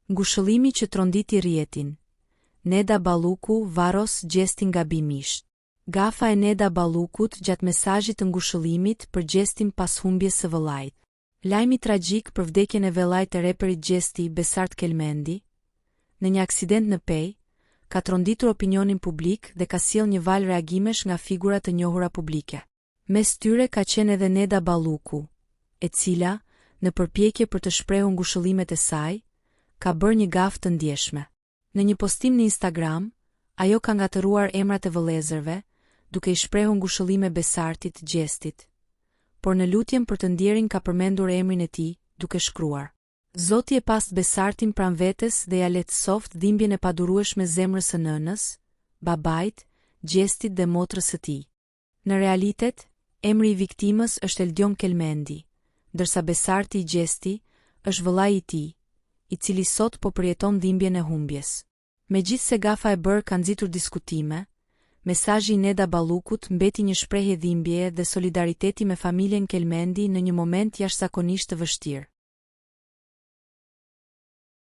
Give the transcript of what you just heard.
Ngushëllimi që tronditi rrjetin. Neda Balluku varros gjestin gabimisht. Gafa e Neda Ballukut gjatë mesazhit të ngushëllimit për gjestin pas humbjes së vëllait. Lajmi tragjik për vdekjen e vëllait të reperit Gjesti Besart Kelmendi, në një aksident në Pej, ka tronditur opinionin publik dhe ka sjellë një valë reagimesh nga figura të njohura publike. Mes tyre ka qenë edhe Neda Balluku, e cila, në përpjekje për të shprehur ngushëllimet e saj, ka bërë një gafë të ndjeshme. Në një postim në Instagram, ajo ka ngatëruar emrat e vëllezërve, duke i shprehur ngushëllime Besartit Gjestit, por në lutjen për të ndjerin ka përmendur emrin e tij, duke shkruar: Zoti e pas Besartin pran vetes dhe ja lehtësoft dhimbjen e padurueshme zemrës së nënës, babait, Gjestit dhe motrës së tij. Në realitet, emri i viktimës është Eldion Kelmendi, ndërsa Besarti Gjesti është vëllai i tij, i cili sot po përjeton dhimbjen e humbjes. Megjithse gafa e bërë ka nxitur diskutime, mesazhi i Neda Ballukut mbeti një shprehje dhimbjeje dhe solidariteti me familjen Kelmendi në një moment jashtëzakonisht të vështirë.